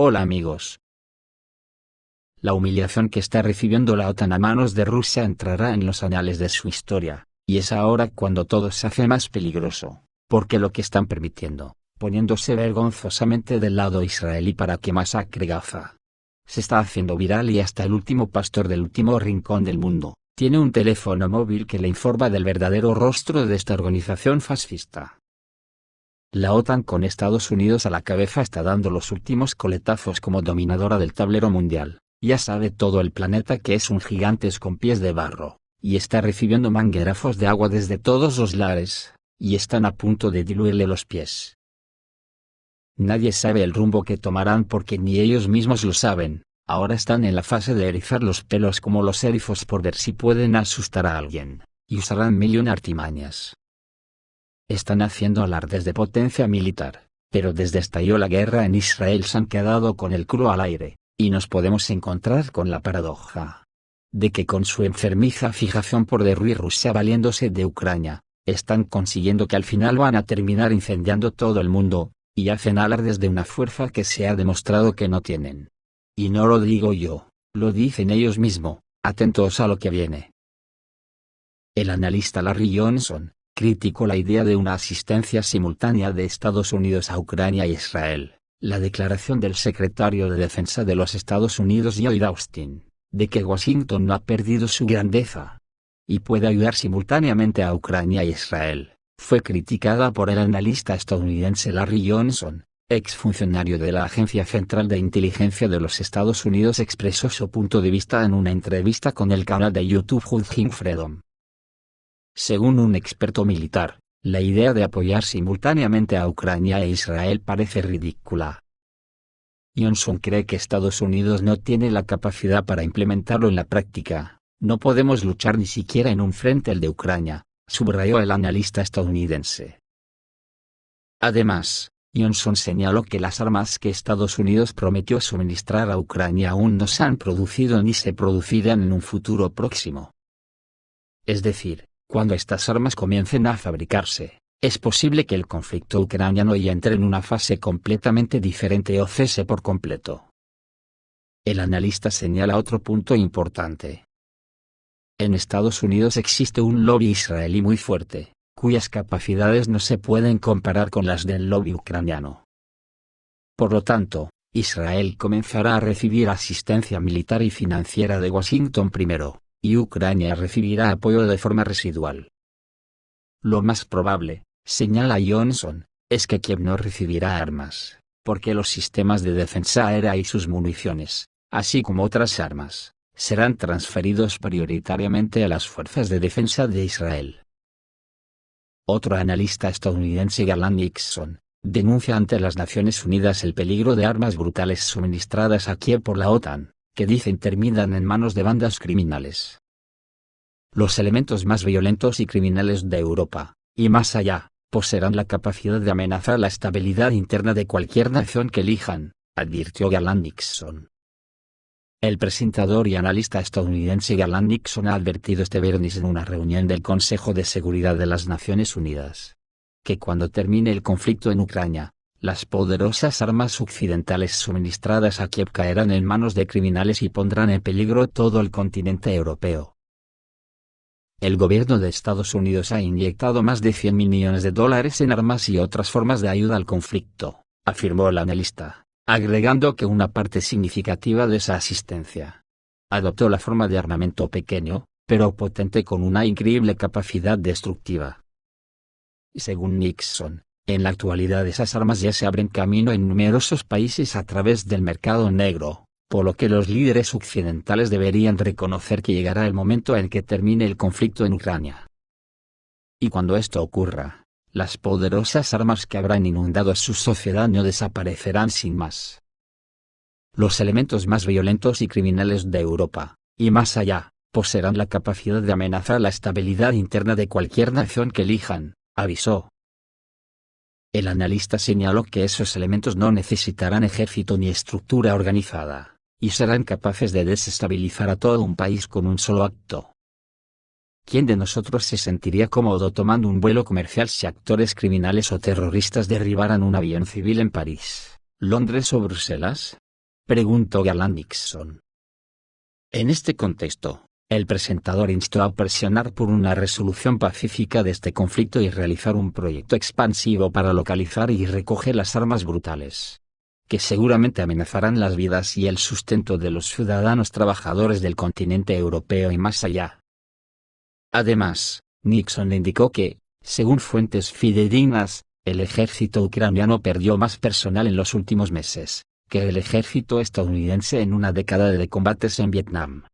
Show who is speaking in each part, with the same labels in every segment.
Speaker 1: Hola amigos. La humillación que está recibiendo la OTAN a manos de Rusia entrará en los anales de su historia, y es ahora cuando todo se hace más peligroso, porque lo que están permitiendo, poniéndose vergonzosamente del lado israelí para que masacre Gaza, se está haciendo viral y hasta el último pastor del último rincón del mundo, tiene un teléfono móvil que le informa del verdadero rostro de esta organización fascista. La OTAN con Estados Unidos a la cabeza está dando los últimos coletazos como dominadora del tablero mundial. Ya sabe todo el planeta que es un gigante con pies de barro, y está recibiendo manguerazos de agua desde todos los lares, y están a punto de diluirle los pies. Nadie sabe el rumbo que tomarán porque ni ellos mismos lo saben. Ahora están en la fase de erizar los pelos como los elfos por ver si pueden asustar a alguien, y usarán mil y una artimañas. Están haciendo alardes de potencia militar, pero desde estalló la guerra en Israel se han quedado con el culo al aire, y nos podemos encontrar con la paradoja de que con su enfermiza fijación por derruir Rusia valiéndose de Ucrania, están consiguiendo que al final van a terminar incendiando todo el mundo, y hacen alardes de una fuerza que se ha demostrado que no tienen. Y no lo digo yo, lo dicen ellos mismos, atentos a lo que viene. El analista Larry Johnson criticó la idea de una asistencia simultánea de Estados Unidos a Ucrania e Israel, la declaración del secretario de Defensa de los Estados Unidos Lloyd Austin, de que Washington no ha perdido su grandeza y puede ayudar simultáneamente a Ucrania e Israel, fue criticada por el analista estadounidense Larry Johnson, exfuncionario de la Agencia Central de Inteligencia de los Estados Unidos. Expresó su punto de vista en una entrevista con el canal de YouTube Judging Freedom. Según un experto militar, la idea de apoyar simultáneamente a Ucrania e Israel parece ridícula. Johnson cree que Estados Unidos no tiene la capacidad para implementarlo en la práctica. No podemos luchar ni siquiera en un frente el de Ucrania, subrayó el analista estadounidense. Además, Johnson señaló que las armas que Estados Unidos prometió suministrar a Ucrania aún no se han producido ni se producirán en un futuro próximo. Es decir, cuando estas armas comiencen a fabricarse, es posible que el conflicto ucraniano ya entre en una fase completamente diferente o cese por completo. El analista señala otro punto importante. En Estados Unidos existe un lobby israelí muy fuerte, cuyas capacidades no se pueden comparar con las del lobby ucraniano. Por lo tanto, Israel comenzará a recibir asistencia militar y financiera de Washington primero, y Ucrania recibirá apoyo de forma residual. Lo más probable, señala Johnson, es que Kiev no recibirá armas, porque los sistemas de defensa aérea y sus municiones, así como otras armas, serán transferidos prioritariamente a las fuerzas de defensa de Israel. Otro analista estadounidense, Garland Nixon, denuncia ante las Naciones Unidas el peligro de armas brutales suministradas a Kiev por la OTAN, que dicen terminan en manos de bandas criminales. Los elementos más violentos y criminales de Europa, y más allá, poseerán la capacidad de amenazar la estabilidad interna de cualquier nación que elijan, advirtió Garland Nixon. El presentador y analista estadounidense Garland Nixon ha advertido este viernes en una reunión del Consejo de Seguridad de las Naciones Unidas, que cuando termine el conflicto en Ucrania, las poderosas armas occidentales suministradas a Kiev caerán en manos de criminales y pondrán en peligro todo el continente europeo. El gobierno de Estados Unidos ha inyectado más de $100 millones en armas y otras formas de ayuda al conflicto, afirmó el analista, agregando que una parte significativa de esa asistencia adoptó la forma de armamento pequeño, pero potente con una increíble capacidad destructiva. Según Nixon, en la actualidad esas armas ya se abren camino en numerosos países a través del mercado negro, por lo que los líderes occidentales deberían reconocer que llegará el momento en que termine el conflicto en Ucrania. Y cuando esto ocurra, las poderosas armas que habrán inundado su sociedad no desaparecerán sin más. Los elementos más violentos y criminales de Europa, y más allá, poseerán la capacidad de amenazar la estabilidad interna de cualquier nación que elijan, avisó. El analista señaló que esos elementos no necesitarán ejército ni estructura organizada, y serán capaces de desestabilizar a todo un país con un solo acto. ¿Quién de nosotros se sentiría cómodo tomando un vuelo comercial si actores criminales o terroristas derribaran un avión civil en París, Londres o Bruselas? preguntó Garland Nixon. En este contexto, el presentador instó a presionar por una resolución pacífica de este conflicto y realizar un proyecto expansivo para localizar y recoger las armas brutales, que seguramente amenazarán las vidas y el sustento de los ciudadanos trabajadores del continente europeo y más allá. Además, Nixon indicó que, según fuentes fidedignas, el ejército ucraniano perdió más personal en los últimos meses que el ejército estadounidense en una década de combates en Vietnam.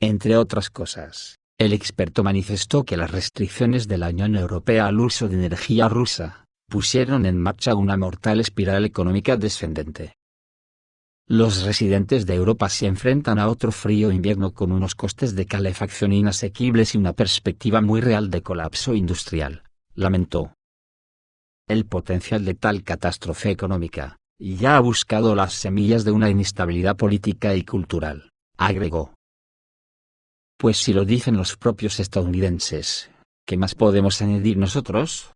Speaker 1: Entre otras cosas, el experto manifestó que las restricciones de la Unión Europea al uso de energía rusa pusieron en marcha una mortal espiral económica descendente. Los residentes de Europa se enfrentan a otro frío invierno con unos costes de calefacción inasequibles y una perspectiva muy real de colapso industrial, lamentó. El potencial de tal catástrofe económica ya ha buscado las semillas de una inestabilidad política y cultural, agregó. Pues si lo dicen los propios estadounidenses, ¿qué más podemos añadir nosotros?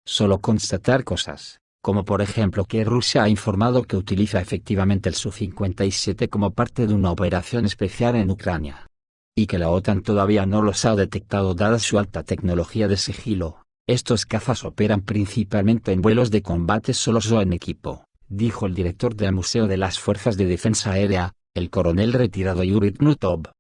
Speaker 1: Solo constatar cosas, como por ejemplo que Rusia ha informado que utiliza efectivamente el Su-57 como parte de una operación especial en Ucrania. Y que la OTAN todavía no los ha detectado dada su alta tecnología de sigilo. Estos cazas operan principalmente en vuelos de combate solos o en equipo, dijo el director del Museo de las Fuerzas de Defensa Aérea, el coronel retirado Yuri Knutov.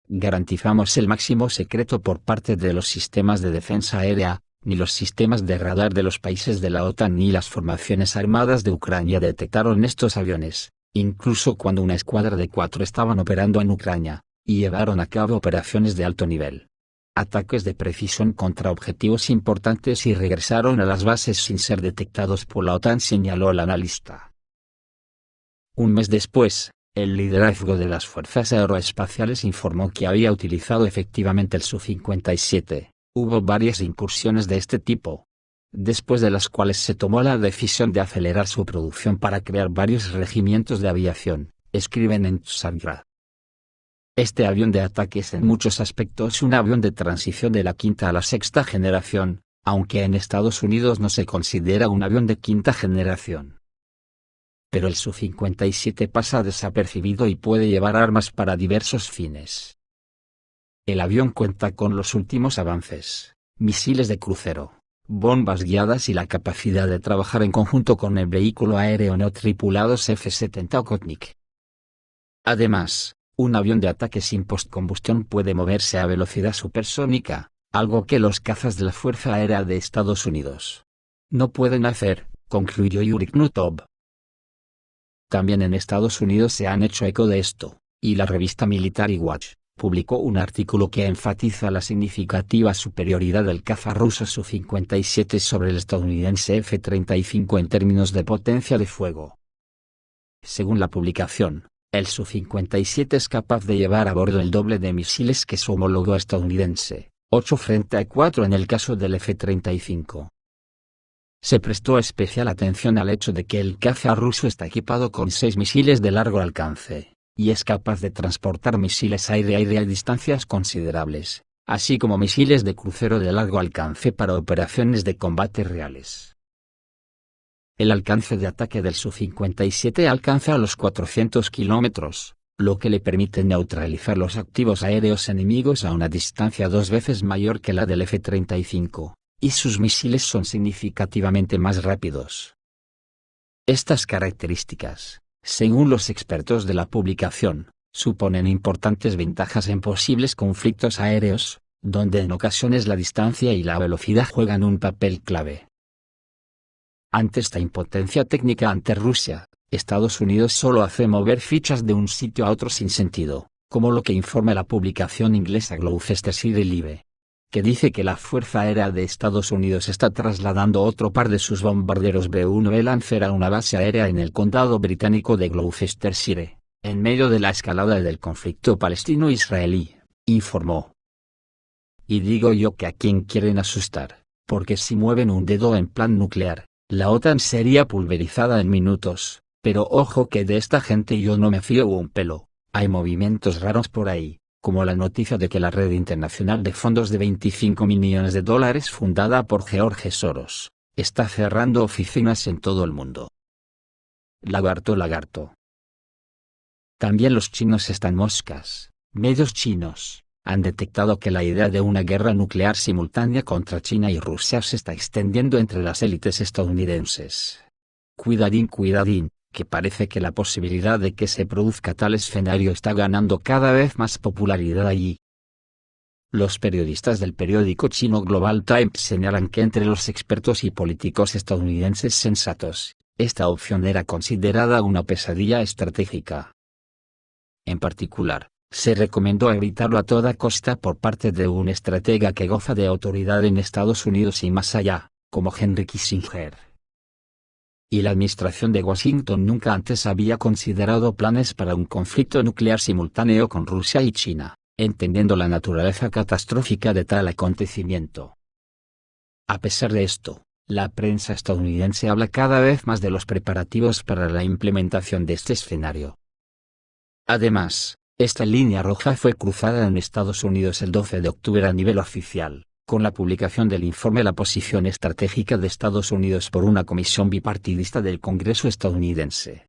Speaker 1: Garantizamos el máximo secreto por parte de los sistemas de defensa aérea, ni los sistemas de radar de los países de la OTAN ni las formaciones armadas de Ucrania detectaron estos aviones, incluso cuando una escuadra de 4 estaban operando en Ucrania, y llevaron a cabo operaciones de alto nivel. Ataques de precisión contra objetivos importantes y regresaron a las bases sin ser detectados por la OTAN, señaló el analista. Un mes después, el liderazgo de las fuerzas aeroespaciales informó que había utilizado efectivamente el Su-57. Hubo varias incursiones de este tipo, después de las cuales se tomó la decisión de acelerar su producción para crear varios regimientos de aviación, escriben en Tsagra. Este avión de ataque es en muchos aspectos un avión de transición de la quinta a la sexta generación, aunque en Estados Unidos no se considera un avión de quinta generación. Pero el Su-57 pasa desapercibido y puede llevar armas para diversos fines. El avión cuenta con los últimos avances, misiles de crucero, bombas guiadas y la capacidad de trabajar en conjunto con el vehículo aéreo no tripulado F-70 Okhotnik. Además, un avión de ataque sin postcombustión puede moverse a velocidad supersónica, algo que los cazas de la Fuerza Aérea de Estados Unidos no pueden hacer, concluyó Yuri Knutov. También en Estados Unidos se han hecho eco de esto, y la revista Military Watch publicó un artículo que enfatiza la significativa superioridad del caza ruso Su-57 sobre el estadounidense F-35 en términos de potencia de fuego. Según la publicación, el Su-57 es capaz de llevar a bordo el doble de misiles que su homólogo estadounidense, 8 frente a 4 en el caso del F-35. Se prestó especial atención al hecho de que el caza ruso está equipado con 6 misiles de largo alcance, y es capaz de transportar misiles aire-aire a distancias considerables, así como misiles de crucero de largo alcance para operaciones de combate reales. El alcance de ataque del Su-57 alcanza los 400 kilómetros, lo que le permite neutralizar los activos aéreos enemigos a una distancia 2 veces mayor que la del F-35, y sus misiles son significativamente más rápidos. Estas características, según los expertos de la publicación, suponen importantes ventajas en posibles conflictos aéreos, donde en ocasiones la distancia y la velocidad juegan un papel clave. Ante esta impotencia técnica ante Rusia, Estados Unidos solo hace mover fichas de un sitio a otro sin sentido, como lo que informa la publicación inglesa Gloucestershire Live, que dice que la Fuerza Aérea de Estados Unidos está trasladando otro par de sus bombarderos B-1B Lancer a una base aérea en el condado británico de Gloucestershire, en medio de la escalada del conflicto palestino-israelí, informó. Y digo yo que a quién quieren asustar, porque si mueven un dedo en plan nuclear, la OTAN sería pulverizada en minutos, pero ojo que de esta gente yo no me fío un pelo, hay movimientos raros por ahí, como la noticia de que la red internacional de fondos de $25 millones fundada por George Soros, está cerrando oficinas en todo el mundo. Lagarto. También los chinos están moscas. Medios chinos han detectado que la idea de una guerra nuclear simultánea contra China y Rusia se está extendiendo entre las élites estadounidenses. Cuidadín, que parece que la posibilidad de que se produzca tal escenario está ganando cada vez más popularidad allí. Los periodistas del periódico chino Global Times señalan que entre los expertos y políticos estadounidenses sensatos, esta opción era considerada una pesadilla estratégica. En particular, se recomendó evitarlo a toda costa por parte de un estratega que goza de autoridad en Estados Unidos y más allá, como Henry Kissinger. Y la administración de Washington nunca antes había considerado planes para un conflicto nuclear simultáneo con Rusia y China, entendiendo la naturaleza catastrófica de tal acontecimiento. A pesar de esto, la prensa estadounidense habla cada vez más de los preparativos para la implementación de este escenario. Además, esta línea roja fue cruzada en Estados Unidos el 12 de octubre a nivel oficial, con la publicación del informe La posición estratégica de Estados Unidos por una comisión bipartidista del Congreso estadounidense.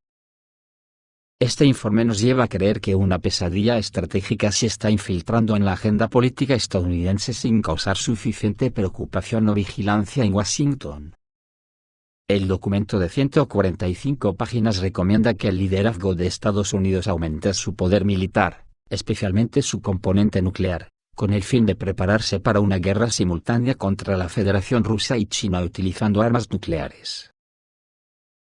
Speaker 1: Este informe nos lleva a creer que una pesadilla estratégica se está infiltrando en la agenda política estadounidense sin causar suficiente preocupación o vigilancia en Washington. El documento de 145 páginas recomienda que el liderazgo de Estados Unidos aumente su poder militar, especialmente su componente nuclear, con el fin de prepararse para una guerra simultánea contra la Federación Rusa y China utilizando armas nucleares.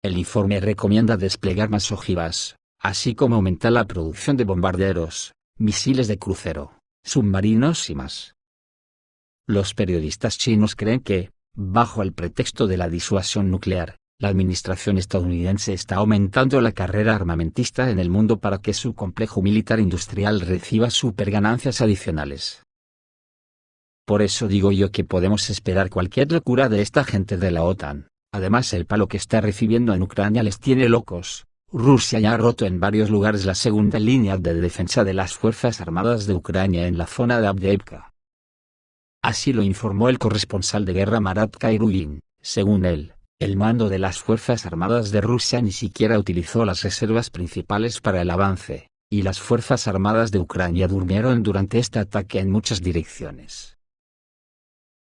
Speaker 1: El informe recomienda desplegar más ojivas, así como aumentar la producción de bombarderos, misiles de crucero, submarinos y más. Los periodistas chinos creen que, bajo el pretexto de la disuasión nuclear, la administración estadounidense está aumentando la carrera armamentista en el mundo para que su complejo militar industrial reciba superganancias adicionales. Por eso digo yo que podemos esperar cualquier locura de esta gente de la OTAN. Además, el palo que está recibiendo en Ucrania les tiene locos. Rusia ya ha roto en varios lugares la segunda línea de defensa de las Fuerzas Armadas de Ucrania en la zona de Avdiivka. Así lo informó el corresponsal de guerra Marat Kairuin. Según él, el mando de las Fuerzas Armadas de Rusia ni siquiera utilizó las reservas principales para el avance, y las Fuerzas Armadas de Ucrania durmieron durante este ataque en muchas direcciones.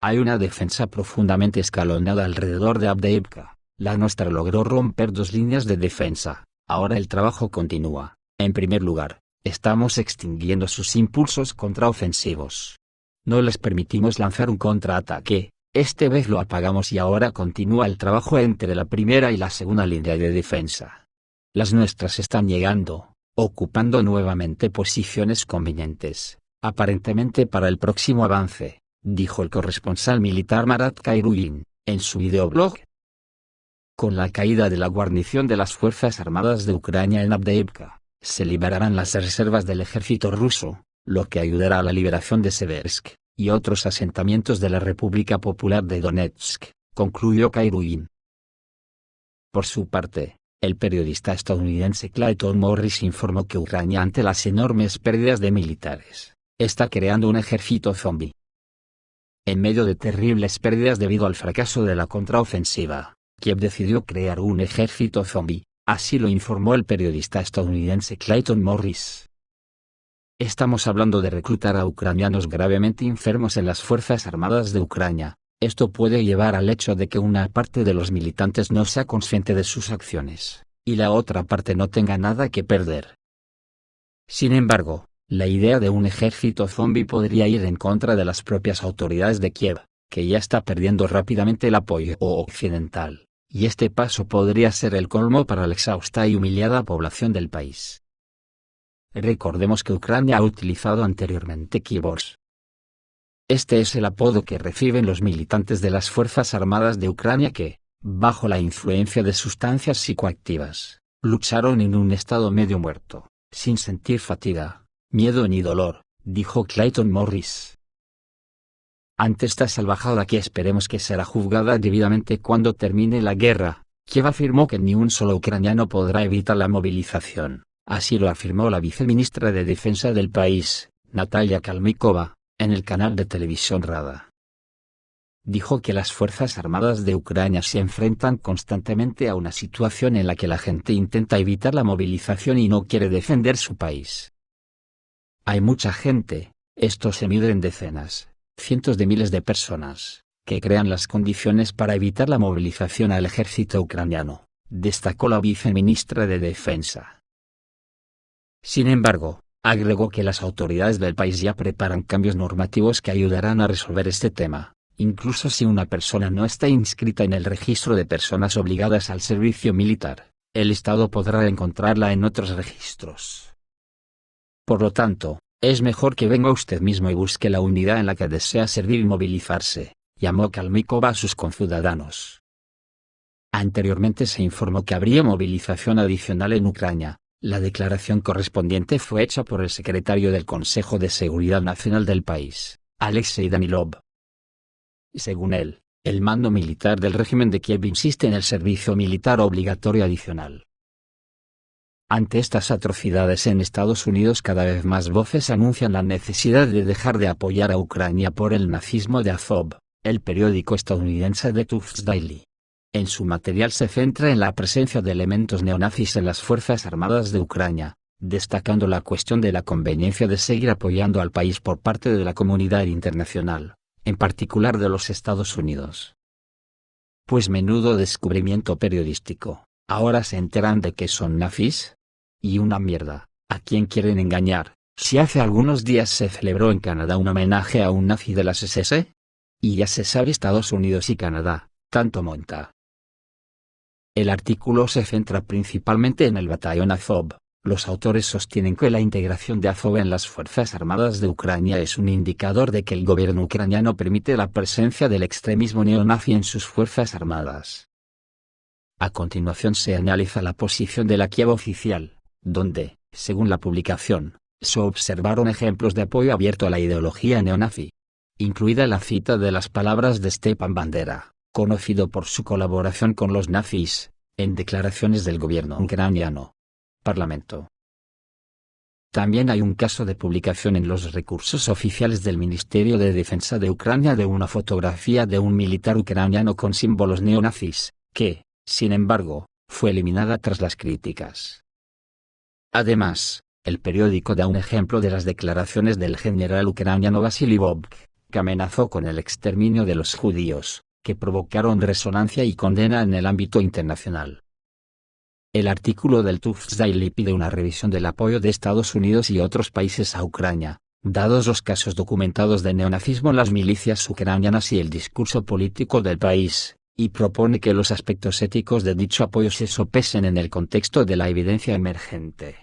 Speaker 1: Hay una defensa profundamente escalonada alrededor de Avdiivka. La nuestra logró romper dos líneas de defensa. Ahora el trabajo continúa. En primer lugar, estamos extinguiendo sus impulsos contraofensivos. No les permitimos lanzar un contraataque, esta vez lo apagamos y ahora continúa el trabajo entre la primera y la segunda línea de defensa. Las nuestras están llegando, ocupando nuevamente posiciones convenientes, aparentemente para el próximo avance, dijo el corresponsal militar Marat Kairuin, en su videoblog. Con la caída de la guarnición de las Fuerzas Armadas de Ucrania en Avdiivka, se liberarán las reservas del ejército ruso, lo que ayudará a la liberación de Seversk, y otros asentamientos de la República Popular de Donetsk, concluyó Kairuin. Por su parte, el periodista estadounidense Clayton Morris informó que Ucrania, ante las enormes pérdidas de militares, está creando un ejército zombie. En medio de terribles pérdidas debido al fracaso de la contraofensiva, Kiev decidió crear un ejército zombie, así lo informó el periodista estadounidense Clayton Morris. Estamos hablando de reclutar a ucranianos gravemente enfermos en las Fuerzas Armadas de Ucrania. Esto puede llevar al hecho de que una parte de los militantes no sea consciente de sus acciones, y la otra parte no tenga nada que perder. Sin embargo, la idea de un ejército zombie podría ir en contra de las propias autoridades de Kiev, que ya está perdiendo rápidamente el apoyo occidental, y este paso podría ser el colmo para la exhausta y humillada población del país. Recordemos que Ucrania ha utilizado anteriormente keyboards. Este es el apodo que reciben los militantes de las Fuerzas Armadas de Ucrania que, bajo la influencia de sustancias psicoactivas, lucharon en un estado medio muerto, sin sentir fatiga, miedo ni dolor, dijo Clayton Morris. Ante esta salvajada que esperemos que será juzgada debidamente cuando termine la guerra, Kiev afirmó que ni un solo ucraniano podrá evitar la movilización. Así lo afirmó la viceministra de Defensa del país, Natalia Kalmykova, en el canal de televisión Rada. dijo que las Fuerzas Armadas de Ucrania se enfrentan constantemente a una situación en la que la gente intenta evitar la movilización y no quiere defender su país. Hay mucha gente, esto se mide en decenas, cientos de miles de personas, que crean las condiciones para evitar la movilización al ejército ucraniano, destacó la viceministra de Defensa. Sin embargo, agregó que las autoridades del país ya preparan cambios normativos que ayudarán a resolver este tema, incluso si una persona no está inscrita en el registro de personas obligadas al servicio militar, el Estado podrá encontrarla en otros registros. Por lo tanto, es mejor que venga usted mismo y busque la unidad en la que desea servir y movilizarse, llamó Kalmykova a sus conciudadanos. Anteriormente se informó que habría movilización adicional en Ucrania. La declaración correspondiente fue hecha por el secretario del Consejo de Seguridad Nacional del país, Alexei Danilov. Según él, el mando militar del régimen de Kiev insiste en el servicio militar obligatorio adicional. Ante estas atrocidades en Estados Unidos, cada vez más voces anuncian la necesidad de dejar de apoyar a Ucrania por el nazismo de Azov, el periódico estadounidense The Tufts Daily. En su material se centra en la presencia de elementos neonazis en las Fuerzas Armadas de Ucrania, destacando la cuestión de la conveniencia de seguir apoyando al país por parte de la comunidad internacional, en particular de los Estados Unidos. Pues menudo descubrimiento periodístico, ¿ahora se enteran de que son nazis? Y una mierda, ¿a quién quieren engañar, si hace algunos días se celebró en Canadá un homenaje a un nazi de las SS? Y ya se sabe Estados Unidos y Canadá, tanto monta. El artículo se centra principalmente en el batallón Azov. Los autores sostienen que la integración de Azov en las Fuerzas Armadas de Ucrania es un indicador de que el gobierno ucraniano permite la presencia del extremismo neonazi en sus Fuerzas Armadas. A continuación se analiza la posición de la Kiev oficial, donde, según la publicación, se observaron ejemplos de apoyo abierto a la ideología neonazi, incluida la cita de las palabras de Stepan Bandera, conocido por su colaboración con los nazis, en declaraciones del gobierno ucraniano. Parlamento. También hay un caso de publicación en los recursos oficiales del Ministerio de Defensa de Ucrania de una fotografía de un militar ucraniano con símbolos neonazis, que, sin embargo, fue eliminada tras las críticas. Además, el periódico da un ejemplo de las declaraciones del general ucraniano Vasily Vovk, que amenazó con el exterminio de los judíos, que provocaron resonancia y condena en el ámbito internacional. El artículo del Tufts Daily pide una revisión del apoyo de Estados Unidos y otros países a Ucrania, dados los casos documentados de neonazismo en las milicias ucranianas y el discurso político del país, y propone que los aspectos éticos de dicho apoyo se sopesen en el contexto de la evidencia emergente.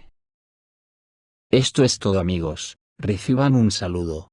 Speaker 1: Esto es todo, amigos, reciban un saludo.